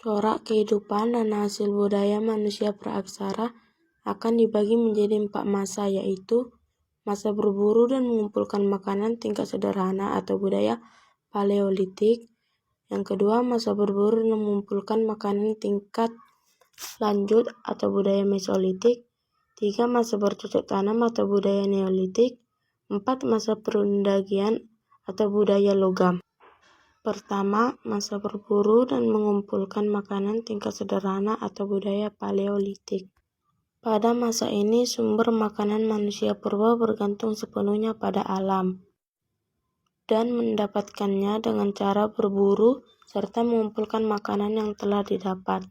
Corak kehidupan dan hasil budaya manusia praaksara akan dibagi menjadi 4 masa, yaitu masa berburu dan mengumpulkan makanan tingkat sederhana atau budaya Paleolitik. Yang kedua, masa berburu dan mengumpulkan makanan tingkat lanjut atau budaya Mesolitik. 3, masa bercocok tanam atau budaya Neolitik. 4, masa perundagian atau budaya logam. Pertama, masa berburu dan mengumpulkan makanan tingkat sederhana atau budaya Paleolitik. Pada masa ini, sumber makanan manusia purba bergantung sepenuhnya pada alam dan mendapatkannya dengan cara berburu serta mengumpulkan makanan yang telah didapat.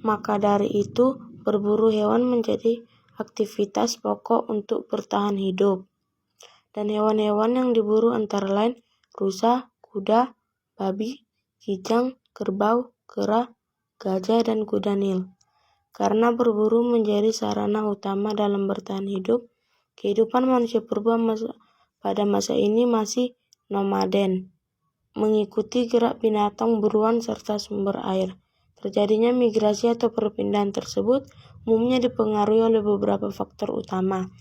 Maka dari itu, berburu hewan menjadi aktivitas pokok untuk bertahan hidup. Dan hewan-hewan yang diburu antara lain rusa, kuda, babi, kijang, kerbau, kera, gajah, dan kuda Nil. Karena berburu menjadi sarana utama dalam bertahan hidup, kehidupan manusia purba pada masa ini masih nomaden, mengikuti gerak binatang buruan serta sumber air. Terjadinya migrasi atau perpindahan tersebut umumnya dipengaruhi oleh beberapa faktor utama,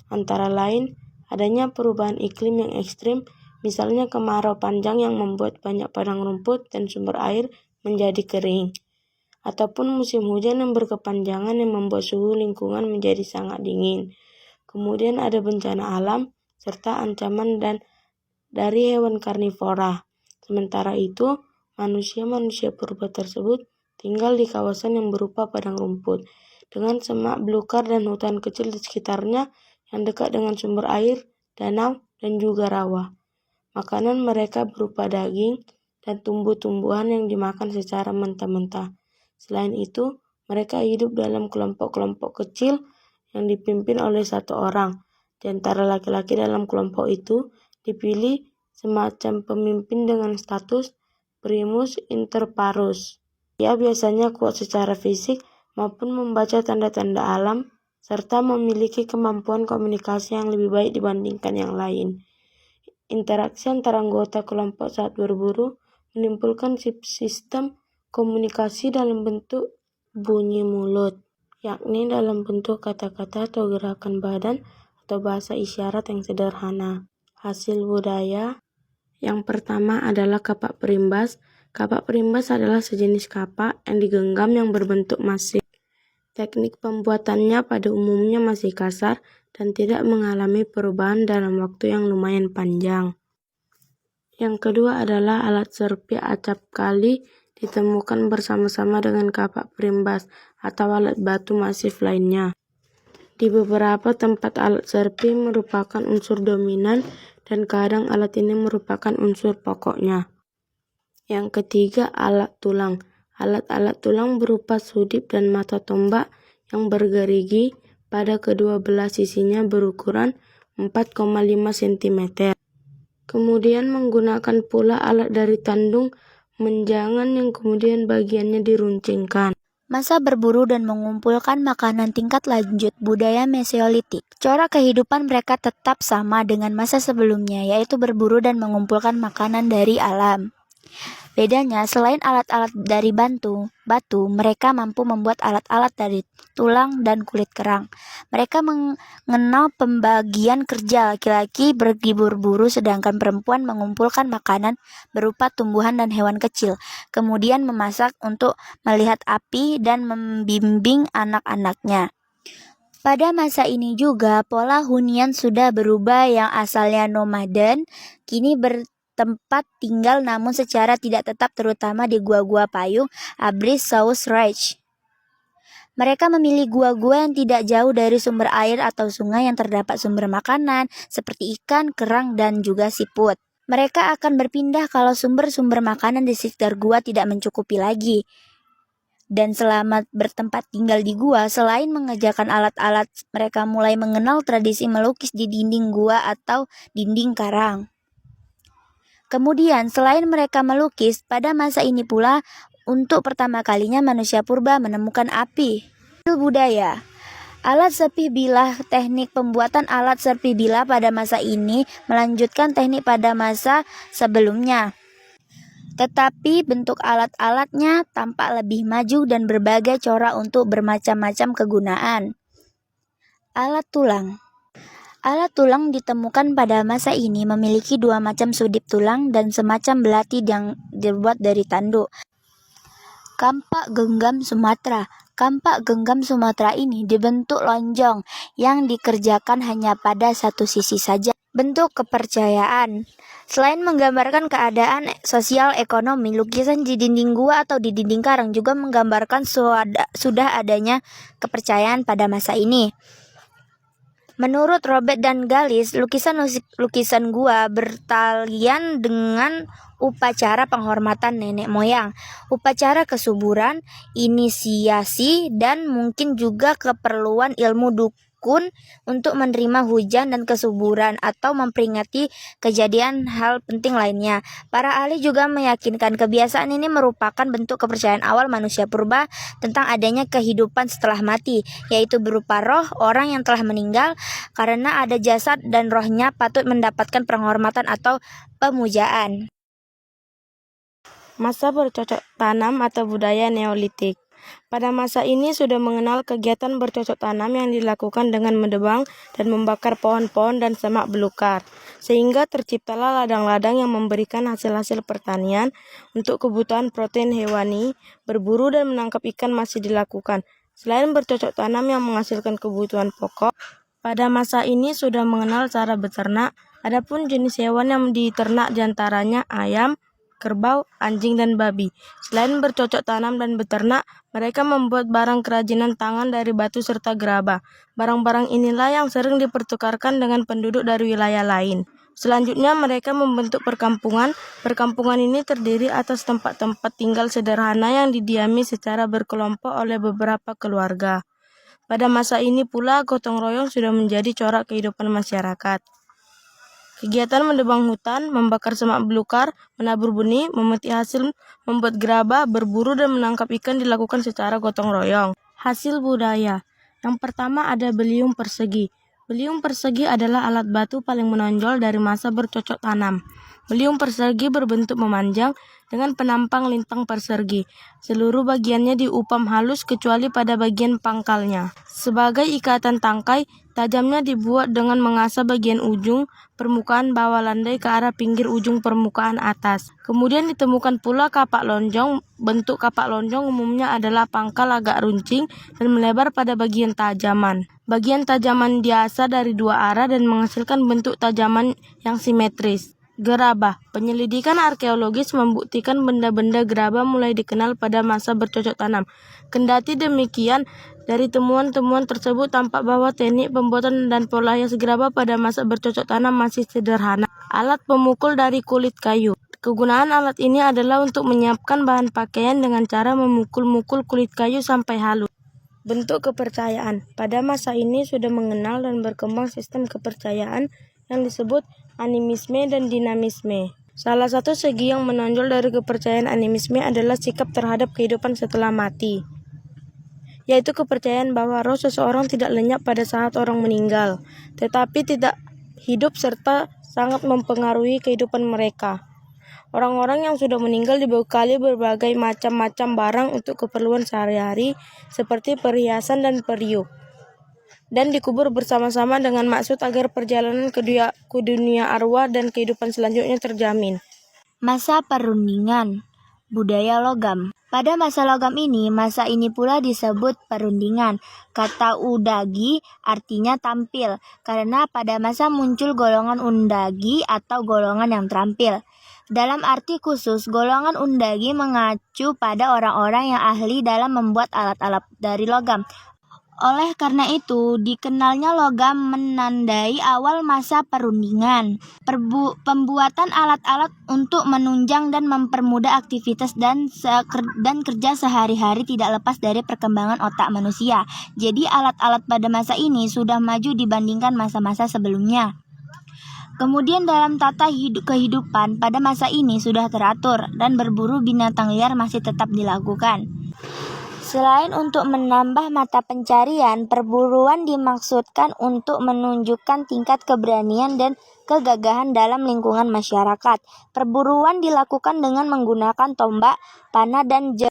antara lain adanya perubahan iklim yang ekstrim, misalnya kemarau panjang yang membuat banyak padang rumput dan sumber air menjadi kering, ataupun musim hujan yang berkepanjangan yang membuat suhu lingkungan menjadi sangat dingin. Kemudian ada bencana alam serta ancaman dari hewan karnivora. Sementara itu, manusia purba tersebut tinggal di kawasan yang berupa padang rumput, dengan semak belukar dan hutan kecil di sekitarnya yang dekat dengan sumber air, danau, dan juga rawa. Makanan mereka berupa daging dan tumbuh-tumbuhan yang dimakan secara mentah-mentah. Selain itu, mereka hidup dalam kelompok-kelompok kecil yang dipimpin oleh satu orang. Di antara laki-laki dalam kelompok itu dipilih semacam pemimpin dengan status primus inter parus. Ia biasanya kuat secara fisik maupun membaca tanda-tanda alam, serta memiliki kemampuan komunikasi yang lebih baik dibandingkan yang lain. Interaksi antara anggota kelompok saat berburu menimbulkan sistem komunikasi dalam bentuk bunyi mulut, yakni dalam bentuk kata-kata atau gerakan badan atau bahasa isyarat yang sederhana. Hasil budaya yang pertama adalah kapak perimbas. Kapak perimbas adalah sejenis kapak yang digenggam yang berbentuk masif. Teknik pembuatannya pada umumnya masih kasar dan tidak mengalami perubahan dalam waktu yang lumayan panjang. Yang kedua adalah alat serpi acap kali ditemukan bersama-sama dengan kapak perimbas atau alat batu masif lainnya. Di beberapa tempat alat serpi merupakan unsur dominan dan kadang alat ini merupakan unsur pokoknya. Yang ketiga, alat tulang. Alat-alat tulang berupa sudip dan mata tombak yang bergerigi pada kedua belah sisinya berukuran 4,5 cm. Kemudian menggunakan pula alat dari tandung menjangan yang kemudian bagiannya diruncingkan. Masa berburu dan mengumpulkan makanan tingkat lanjut budaya Mesoolitik. Corak kehidupan mereka tetap sama dengan masa sebelumnya, yaitu berburu dan mengumpulkan makanan dari alam. Bedanya, selain alat-alat dari batu, mereka mampu membuat alat-alat dari tulang dan kulit kerang. Mereka mengenal pembagian kerja, laki-laki pergi berburu sedangkan perempuan mengumpulkan makanan berupa tumbuhan dan hewan kecil, kemudian memasak untuk melihat api dan membimbing anak-anaknya. Pada masa ini juga, pola hunian sudah berubah, yang asalnya nomaden, kini tempat tinggal namun secara tidak tetap, terutama di gua-gua payung Abris South Ridge. Mereka memilih gua-gua yang tidak jauh dari sumber air atau sungai yang terdapat sumber makanan seperti ikan, kerang, dan juga siput. Mereka akan berpindah kalau sumber-sumber makanan di sekitar gua tidak mencukupi lagi. Dan selama bertempat tinggal di gua, selain mengerjakan alat-alat, mereka mulai mengenal tradisi melukis di dinding gua atau dinding karang. Kemudian, selain mereka melukis, pada masa ini pula, untuk pertama kalinya manusia purba menemukan api. Budaya. Alat serpih bilah. Teknik pembuatan alat serpih bilah pada masa ini melanjutkan teknik pada masa sebelumnya. Tetapi bentuk alat-alatnya tampak lebih maju dan berbagai corak untuk bermacam-macam kegunaan. Alat tulang. Alat tulang ditemukan pada masa ini memiliki dua macam sudip tulang dan semacam belati yang dibuat dari tanduk. Kampak genggam Sumatera. Kampak genggam Sumatera ini dibentuk lonjong yang dikerjakan hanya pada satu sisi saja. Bentuk kepercayaan. Selain menggambarkan keadaan sosial ekonomi, lukisan di dinding gua atau di dinding karang juga menggambarkan sudah adanya kepercayaan pada masa ini. Menurut Robert dan Galis, lukisan gua bertalian dengan upacara penghormatan nenek moyang, upacara kesuburan, inisiasi, dan mungkin juga keperluan ilmu dukun untuk menerima hujan dan kesuburan atau memperingati kejadian hal penting lainnya. Para ahli juga meyakinkan kebiasaan ini merupakan bentuk kepercayaan awal manusia purba tentang adanya kehidupan setelah mati, yaitu berupa roh orang yang telah meninggal, karena ada jasad dan rohnya patut mendapatkan penghormatan atau pemujaan. Masa bercocok tanam atau budaya Neolitik. Pada masa ini sudah mengenal kegiatan bercocok tanam yang dilakukan dengan menebang dan membakar pohon-pohon dan semak belukar, sehingga terciptalah ladang-ladang yang memberikan hasil-hasil pertanian untuk kebutuhan protein hewani. Berburu dan menangkap ikan masih dilakukan. Selain bercocok tanam yang menghasilkan kebutuhan pokok, pada masa ini sudah mengenal cara beternak. Adapun jenis hewan yang diternak diantaranya ayam, kerbau, anjing, dan babi. Selain bercocok tanam dan beternak, mereka membuat barang kerajinan tangan dari batu serta gerabah. Barang-barang inilah yang sering dipertukarkan dengan penduduk dari wilayah lain. Selanjutnya mereka membentuk perkampungan. Perkampungan ini terdiri atas tempat-tempat tinggal sederhana yang didiami secara berkelompok oleh beberapa keluarga. Pada masa ini pula gotong royong sudah menjadi corak kehidupan masyarakat. Kegiatan menebang hutan, membakar semak belukar, menabur benih, memetik hasil, membuat gerabah, berburu dan menangkap ikan dilakukan secara gotong royong. Hasil budaya. Yang pertama ada beliung persegi. Beliung persegi adalah alat batu paling menonjol dari masa bercocok tanam. Beliung persegi berbentuk memanjang dengan penampang lintang persegi. Seluruh bagiannya diupam halus kecuali pada bagian pangkalnya. Sebagai ikatan tangkai, tajamnya dibuat dengan mengasah bagian ujung permukaan bawah landai ke arah pinggir ujung permukaan atas. Kemudian ditemukan pula kapak lonjong. Bentuk kapak lonjong umumnya adalah pangkal agak runcing dan melebar pada bagian tajaman. Bagian tajaman diasah dari dua arah dan menghasilkan bentuk tajaman yang simetris. Gerabah. Penyelidikan arkeologis membuktikan benda-benda gerabah mulai dikenal pada masa bercocok tanam. Kendati demikian, dari temuan-temuan tersebut tampak bahwa teknik pembuatan dan pola hias gerabah pada masa bercocok tanam masih sederhana. Alat pemukul dari kulit kayu. Kegunaan alat ini adalah untuk menyiapkan bahan pakaian dengan cara memukul-mukul kulit kayu sampai halus. Bentuk kepercayaan. Pada masa ini sudah mengenal dan berkembang sistem kepercayaan yang disebut animisme dan dinamisme. Salah satu segi yang menonjol dari kepercayaan animisme adalah sikap terhadap kehidupan setelah mati, yaitu kepercayaan bahwa roh seseorang tidak lenyap pada saat orang meninggal, tetapi tidak hidup serta sangat mempengaruhi kehidupan mereka. Orang-orang yang sudah meninggal dibekali berbagai macam-macam barang untuk keperluan sehari-hari seperti perhiasan dan periuk, dan dikubur bersama-sama dengan maksud agar perjalanan ke dunia arwah dan kehidupan selanjutnya terjamin. Masa perundingan. Budaya logam. Pada masa logam ini, masa ini pula disebut perundingan. Kata udagi artinya tampil, karena pada masa muncul golongan undagi atau golongan yang terampil. Dalam arti khusus, golongan undagi mengacu pada orang-orang yang ahli dalam membuat alat-alat dari logam. Oleh karena itu, dikenalnya logam menandai awal masa perundingan. Pembuatan alat-alat untuk menunjang dan mempermudah aktivitas dan kerja sehari-hari tidak lepas dari perkembangan otak manusia. Jadi alat-alat pada masa ini sudah maju dibandingkan masa-masa sebelumnya. Kemudian dalam tata kehidupan pada masa ini sudah teratur dan berburu binatang liar masih tetap dilakukan. Selain untuk menambah mata pencarian, perburuan dimaksudkan untuk menunjukkan tingkat keberanian dan kegagahan dalam lingkungan masyarakat. Perburuan dilakukan dengan menggunakan tombak, panah, dan